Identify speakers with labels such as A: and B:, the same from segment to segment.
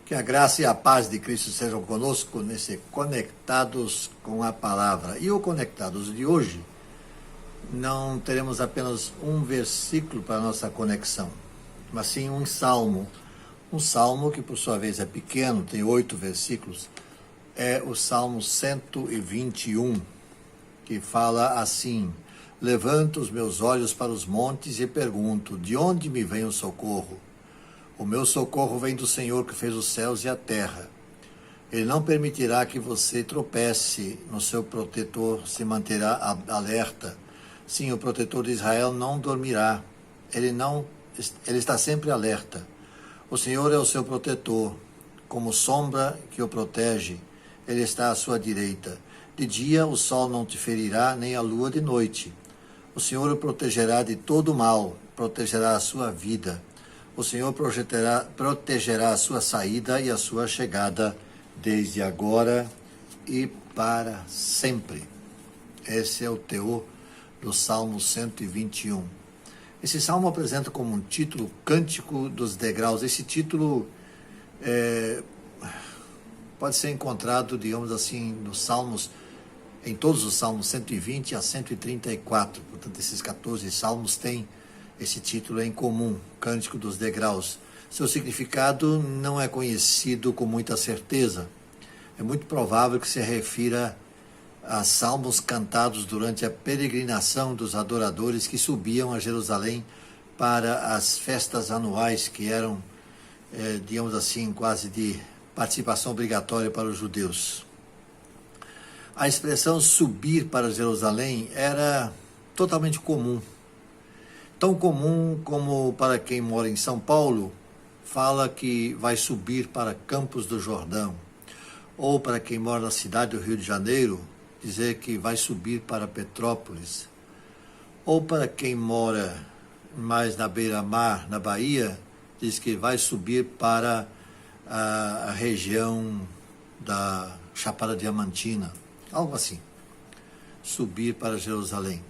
A: Que a graça e a paz de Cristo sejam conosco nesse Conectados com a Palavra. E o Conectados de hoje, não teremos apenas um versículo para a nossa conexão, mas sim um salmo. Um salmo que, por sua vez, é pequeno, tem 8 versículos. É o Salmo 121, que fala assim: levanto os meus olhos para os montes e pergunto, de onde me vem o socorro? O meu socorro vem do Senhor que fez os céus e a terra. Ele não permitirá que você tropece, no seu protetor se manterá alerta. Sim, o protetor de Israel não dormirá. Ele está sempre alerta. O Senhor é o seu protetor, como sombra que o protege. Ele está à sua direita. De dia o sol não te ferirá, nem a lua de noite. O Senhor o protegerá de todo mal, protegerá a sua vida. O Senhor protegerá a sua saída e a sua chegada, desde agora e para sempre. Esse é o teor do Salmo 121. Esse salmo apresenta como um título Cântico dos Degraus. Esse título pode ser encontrado, digamos assim, nos salmos, em todos os salmos 120 a 134. Portanto, esses 14 salmos têm esse título em comum, Cântico dos Degraus. Seu significado não é conhecido com muita certeza. É muito provável que se refira a salmos cantados durante a peregrinação dos adoradores que subiam a Jerusalém para as festas anuais, que eram, digamos assim, quase de participação obrigatória para os judeus. A expressão subir para Jerusalém era totalmente comum. Tão comum como para quem mora em São Paulo, fala que vai subir para Campos do Jordão. Ou para quem mora na cidade do Rio de Janeiro, dizer que vai subir para Petrópolis. Ou para quem mora mais na beira-mar, na Bahia, diz que vai subir para a região da Chapada Diamantina. Algo assim. Subir para Jerusalém.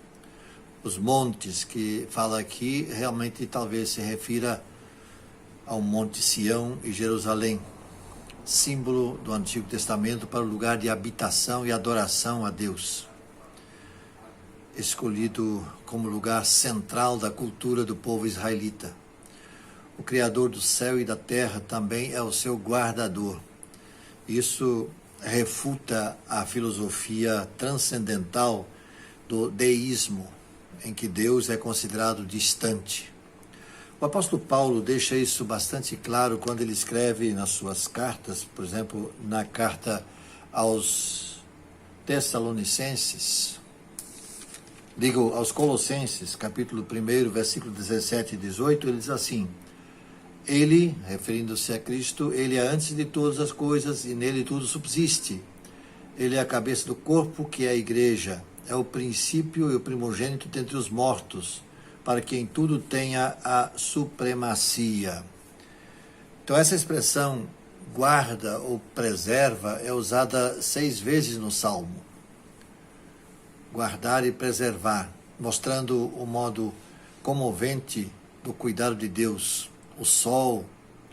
A: Os montes que fala aqui realmente talvez se refira ao Monte Sião e Jerusalém, símbolo do Antigo Testamento para o lugar de habitação e adoração a Deus, escolhido como lugar central da cultura do povo israelita. O Criador do céu e da terra também é o seu guardador. Isso refuta a filosofia transcendental do deísmo, em que Deus é considerado distante. O apóstolo Paulo deixa isso bastante claro quando ele escreve nas suas cartas, por exemplo, na carta aos Tessalonicenses, aos Colossenses, capítulo 1, versículo 17 e 18, ele diz assim: ele, referindo-se a Cristo, ele é antes de todas as coisas e nele tudo subsiste. Ele é a cabeça do corpo, que é a igreja. É o princípio e o primogênito dentre os mortos, para que em tudo tenha a supremacia. Então, essa expressão guarda ou preserva é usada 6 vezes no Salmo. Guardar e preservar, mostrando o modo comovente do cuidado de Deus. O sol,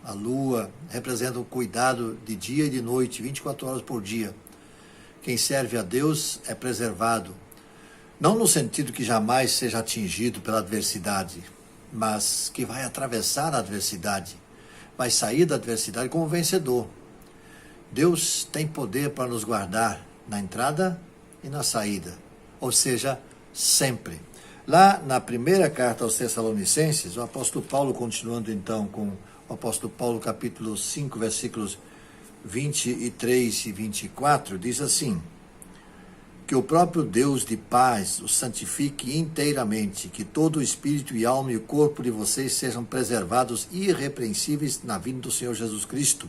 A: a lua, representam o cuidado de dia e de noite, 24 horas por dia. Quem serve a Deus é preservado, não no sentido que jamais seja atingido pela adversidade, mas que vai atravessar a adversidade, vai sair da adversidade como vencedor. Deus tem poder para nos guardar na entrada e na saída, ou seja, sempre. Lá na primeira carta aos Tessalonicenses, o apóstolo Paulo, continuando então com o apóstolo Paulo, capítulo 5, versículos 23 e 24, diz assim: que o próprio Deus de paz os santifique inteiramente, que todo o espírito e alma e o corpo de vocês sejam preservados irrepreensíveis na vinda do Senhor Jesus Cristo.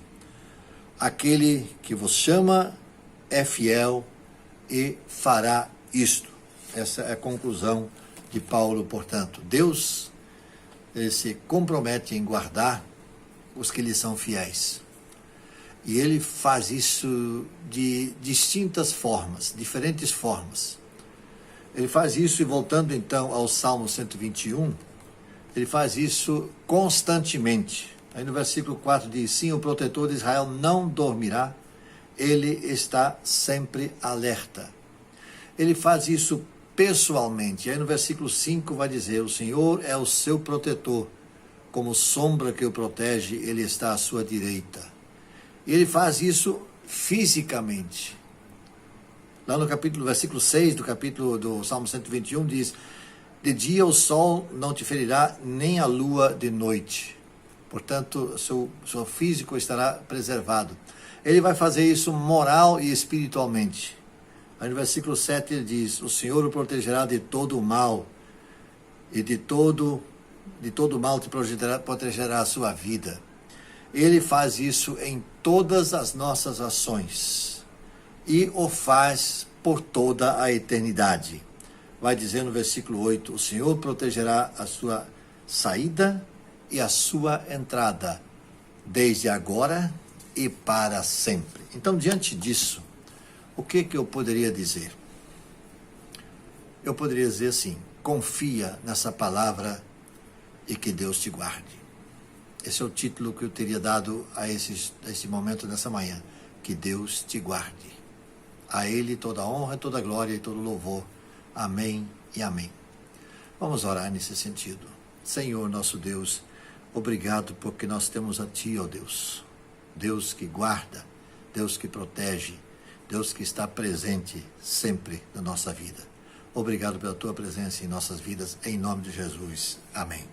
A: Aquele que vos chama é fiel e fará isto. Essa é a conclusão de Paulo, portanto. Deus, ele se compromete em guardar os que lhe são fiéis. E ele faz isso de distintas formas, diferentes formas. Ele faz isso, e voltando então ao Salmo 121, ele faz isso constantemente. Aí no versículo 4 diz, sim, o protetor de Israel não dormirá, ele está sempre alerta. Ele faz isso pessoalmente. Aí no versículo 5 vai dizer, o Senhor é o seu protetor, como sombra que o protege, ele está à sua direita. E ele faz isso fisicamente. Lá no versículo 6 do Salmo 121 diz, de dia o sol não te ferirá, nem a lua de noite. Portanto, seu físico estará preservado. Ele vai fazer isso moral e espiritualmente. Aí no versículo 7 ele diz, o Senhor o protegerá de todo o mal, e de todo mal te protegerá a sua vida. Ele faz isso em todas as nossas ações, e o faz por toda a eternidade. Vai dizer no versículo 8, o Senhor protegerá a sua saída e a sua entrada, desde agora e para sempre. Então, diante disso, o que eu poderia dizer? Eu poderia dizer assim, confia nessa palavra e que Deus te guarde. Esse é o título que eu teria dado a esse momento nessa manhã. Que Deus te guarde. A Ele toda a honra, toda a glória e todo o louvor. Amém e amém. Vamos orar nesse sentido. Senhor nosso Deus, obrigado porque nós temos a Ti, ó Deus. Deus que guarda, Deus que protege, Deus que está presente sempre na nossa vida. Obrigado pela Tua presença em nossas vidas, em nome de Jesus. Amém.